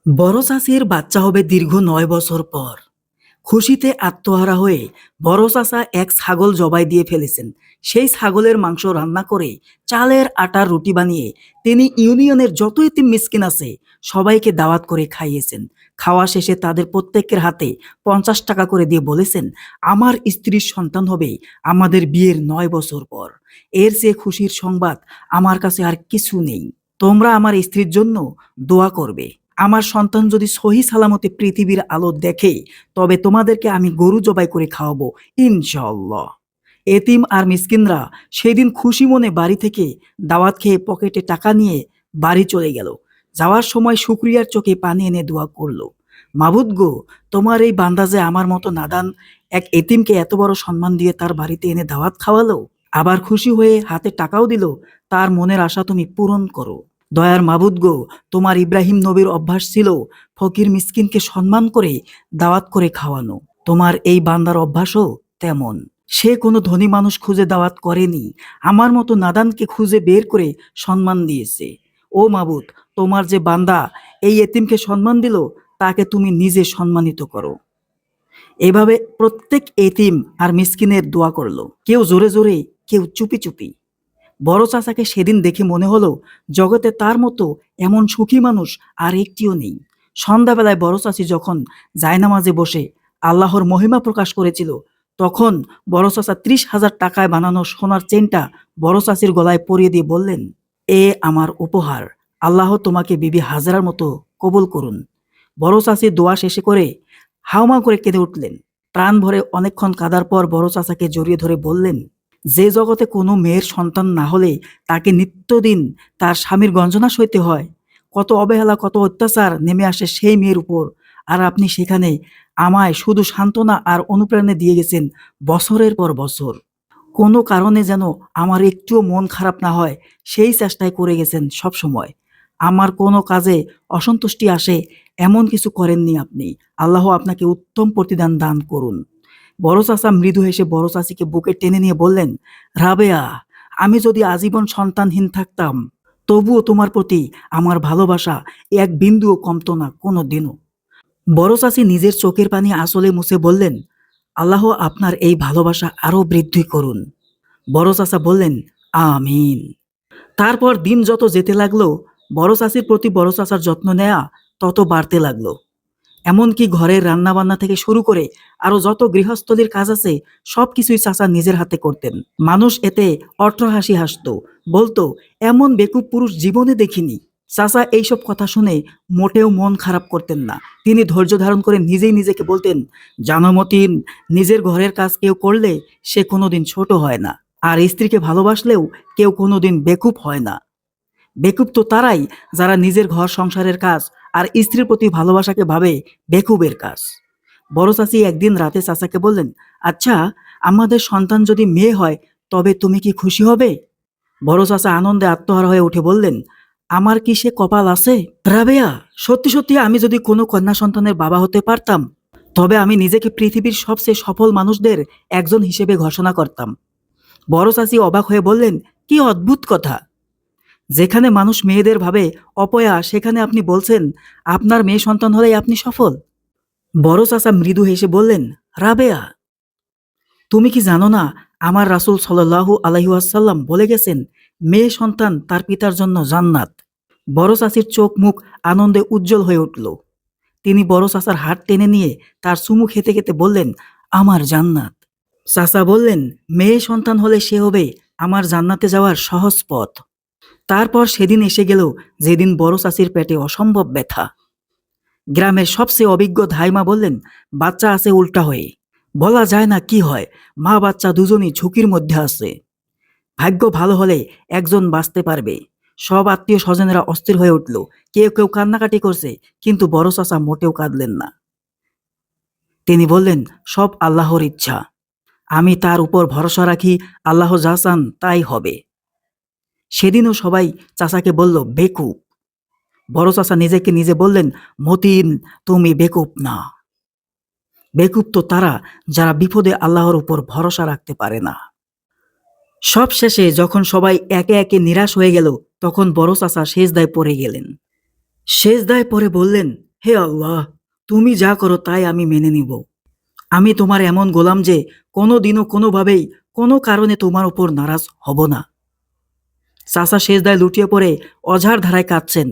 বড় চাচির বাচ্চা হবে দীর্ঘ ৯ বছর পর। খুশিতে আত্মহারা হয়ে বড় চাচা এক ছাগল জবাই দিয়ে ফেলেছেন। সেই ছাগলের মাংস রান্না করে চালের আটার রুটি বানিয়ে তিনি ইউনিয়নের যত এতিম মিসকিন আছে সবাইকে দাওয়াত করে খাইয়েছেন। খাওয়া শেষে তাদের প্রত্যেকের হাতে ৫০ টাকা করে দিয়ে বলেছেন, আমার স্ত্রীর সন্তান হবে আমাদের বিয়ের ৯ বছর পর। এর চেয়ে খুশির সংবাদ আমার কাছে আর কিছু নেই। তোমরা আমার স্ত্রীর জন্য দোয়া করবে। আমার সন্তান যদি সহি সালামতে পৃথিবীর আলো দেখে, তবে তোমাদেরকে আমি গরু জবাই করে খাওয়াবো ইনশাআল্লাহ। এতিম আর মিসকিনরা সেদিন খুশি মনে বাড়ি থেকে দাওয়াত খেয়ে পকেটে টাকা নিয়ে বাড়ি চলে গেল। যাওয়ার সময় শুকরিয়ার চোখে পানি এনে দোয়া করলো, মাবুদ গো, তোমার এই বান্দা যে আমার মতো নাদান এক এতিমকে এত বড় সম্মান দিয়ে তার বাড়িতে এনে দাওয়াত খাওয়ালো, আবার খুশি হয়ে হাতে টাকাও দিল, তার মনের আশা তুমি পূরণ করো। দয়ার মাবুদ গো, তোমার ইব্রাহিম নবীর অভ্যাস ছিল ফকির মিসকিনকে সম্মান করে দাওয়াত করে খাওয়ানো। তোমার এই বান্দার অভ্যাসও তেমন। সে কোনো ধনী মানুষ খুঁজে দাওয়াত করেনি, আমার মতো নাদানকে খুঁজে বের করে সম্মান দিয়েছে। ও মাবুদ, তোমার যে বান্দা এই এতিমকে সম্মান দিল, তাকে তুমি নিজে সম্মানিত করো। এভাবে প্রত্যেক এতিম আর মিসকিনের দোয়া করলো, কেউ জোরে জোরে, কেউ চুপি চুপি। বড় চাচাকে সেদিন দেখে মনে হলো জগতে তার মতো এমন সুখী মানুষ আর একটিও নেই। সন্ধ্যাবেলায় বড় চাচি যখন জায়নামাজে বসে আল্লাহর মহিমা প্রকাশ করেছিল, তখন বড় চাচা ৩০,০০০ টাকায় বানানো সোনার চেনটা বড় চাচির গলায় পরিয়ে দিয়ে বললেন, এ আমার উপহার, আল্লাহ তোমাকে বিবি হাজরার মতো কবুল করুন। বড় চাচি দোয়া শেষে করে হাউমা করে কেঁদে উঠলেন। প্রাণ ভরে অনেকক্ষণ কাঁদার পর বড় চাচাকে জড়িয়ে ধরে বললেন, যে জগতে কোনো মেয়ের সন্তান না হলে তাকে নিত্যদিন তার স্বামীর গঞ্জনা সইতে হয়, কত অবহেলা, কত অত্যাচার নেমে আসে সেই মেয়ের উপর, আর আপনি সেখানে আমায় শুধু সান্ত্বনা আর অনুপ্রেরণা দিয়ে গেছেন বছরের পর বছর। কোনো কারণে যেন আমার একটুও মন খারাপ না হয় সেই চেষ্টাই করে গেছেন সব সময়। আমার কোনো কাজে অসন্তুষ্টি আসে এমন কিছু করেননি আপনি। আল্লাহ আপনাকে উত্তম প্রতিদান দান করুন। বড় চাচা মৃদু হেসে বড় চাচিকে বুকে টেনে নিয়ে বললেন, রাবেয়া, আমি যদি আজীবন সন্তানহীন থাকতাম, তবুও তোমার প্রতি আমার ভালোবাসা এক বিন্দুও কমতো না কোনো দিনও। বড় চাচি নিজের চোখের পানি আঁচলে মুছে বললেন, আল্লাহ আপনার এই ভালোবাসা আরো বৃদ্ধি করুন। বড় চাচা বললেন, আমিন। তারপর দিন যত যেতে লাগলো, বড় চাচির প্রতি বড় চাচার যত্ন নেয়া তত বাড়তে লাগলো। এমনকি ঘরের রান্নাবান্না থেকে শুরু করে আরো যত গৃহস্থলীর কাজ আছে সবকিছুই চাচা নিজের হাতে করতেন। মানুষ এতে অট্টহাসি হাসতো, বলতো, এমন বেকুব পুরুষ জীবনে দেখিনি। চাচা এইসব কথা শুনে মোটেও মন খারাপ করতেন না। তিনি ধৈর্য ধারণ করে নিজেই নিজেকে বলতেন, জানো মতিন, নিজের ঘরের কাজ কেউ করলে সে কোনোদিন ছোট হয় না, আর স্ত্রীকে ভালোবাসলেও কেউ কোনোদিন বেকুব হয় না। বেকুব তো তারাই যারা নিজের ঘর সংসারের কাজ আর স্ত্রীর প্রতি ভালোবাসাকে ভাবে বেকুবের কাজ। বড় চাচি একদিন রাতে চাচাকে বললেন, আচ্ছা, আমাদের সন্তান যদি মেয়ে হয় তবে তুমি কি খুশি হবে? বড় চাচা আনন্দে আত্মহারা হয়ে উঠে বললেন, আমার কি সে কপাল আছে? রাবেয়া, সত্যি সত্যি আমি যদি কোনো কন্যা সন্তানের বাবা হতে পারতাম, তবে আমি নিজেকে পৃথিবীর সবচেয়ে সফল মানুষদের একজন হিসেবে ঘোষণা করতাম। বড় চাচি অবাক হয়ে বললেন, কি অদ্ভুত কথা! যেখানে মানুষ মেয়েদের ভাবে অপয়া, সেখানে আপনি বলছেন আপনার মেয়ে সন্তান হলেই আপনি সফল। বড় চাচা মৃদু হেসে বললেন, রাবেয়া, তুমি কি জানো না, আমার রাসূল সাল্লাল্লাহু আলাইহি ওয়াসাল্লাম বলে গেছেন, মেয়ে সন্তান তার পিতার জন্য জান্নাত। বড় চাচির চোখ মুখ আনন্দে উজ্জ্বল হয়ে উঠল। তিনি বড় চাচার হাত টেনে নিয়ে তার চুমু খেতে খেতে বললেন, আমার জান্নাত। চাচা বললেন, মেয়ে সন্তান হলে সে হবে আমার জান্নাতে যাওয়ার সহজ পথ। তারপর সেদিন এসে গেল যেদিন বড় চাচির পেটে অসম্ভব ব্যথা। গ্রামের সবচেয়ে অভিজ্ঞ ধাইমা বললেন, বাচ্চা আছে উল্টা হয়ে, বলা যায় না কি হয়, মা বাচ্চা দুজনই ঝুঁকির মধ্যে আছে। ভাগ্য ভালো হলে একজন বাঁচতে পারবে। সব আত্মীয় স্বজনেরা অস্থির হয়ে উঠল, কেউ কেউ কান্নাকাটি করছে, কিন্তু বড় চাচা মোটেও কাঁদলেন না। তিনি বললেন, সব আল্লাহর ইচ্ছা, আমি তার উপর ভরসা রাখি, আল্লাহ যা চান তাই হবে। সেদিনও সবাই চাচাকে বলল বেকুব। বড় চাচা নিজেকে নিজে বললেন, মতিন, তুমি বেকুব না। বেকুব তো তারা যারা বিপদে আল্লাহর উপর ভরসা রাখতে পারে না। সব শেষে যখন সবাই একে একে নিরাশ হয়ে গেল, তখন বড় চাচা সেজদায় পড়ে গেলেন। সেজদায় পড়ে বললেন, হে আল্লাহ, তুমি যা করো তাই আমি মেনে নিব। আমি তোমার এমন গোলাম যে কোনোদিনও কোনোভাবেই কোনো কারণে তোমার উপর নারাজ হব না। চাচা সেজদায় লুটিয়ে পড়ে অঝার ধারায় কাঁদছেন।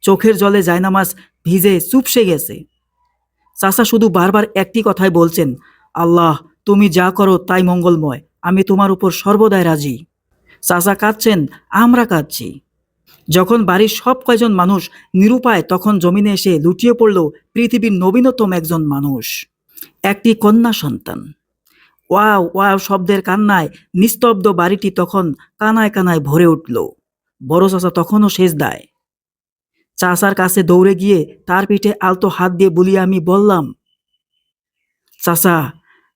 চোখের জলে জায়নামাজ ভিজে চুপসে গেছে। চাচা শুধু বারবার একটি কথাই বলছেন, আল্লাহ, তুমি যা করো তাই মঙ্গলময়, আমি তোমার উপর সর্বদাই রাজি। চাচা কাঁদছেন, আমরা কাঁদছি। যখন বাড়ির সব কয়জন মানুষ নিরুপায়, তখন জমিনে এসে লুটিয়ে পড়ল পৃথিবীর নবীনতম একজন মানুষ, একটি কন্যা সন্তান। ওয়াও ওয়াও শব্দের কান্নায় নিস্তব্ধ বাড়িটি তখন কানায় কানায় ভরে উঠল। বড় চাচা তখনও সেজদায়। চাচার কাছে দৌড়ে গিয়ে তার পিঠে আলতো হাত দিয়ে বুলিয়ে আমি বললাম, চাচা,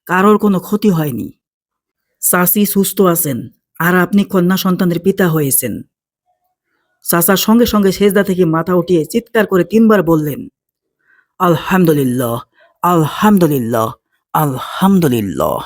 কারোর কোনো ক্ষতি হয়নি। চাচি সুস্থ আছেন, আর আপনি কন্যা সন্তানের পিতা হয়েছেন। চাচা সঙ্গে সঙ্গে সেজদা থেকে মাথা উঠিয়ে চিৎকার করে 3 বার বললেন, আলহামদুলিল্লাহ, আলহামদুলিল্লাহ, আলহামদুলিল্লাহ।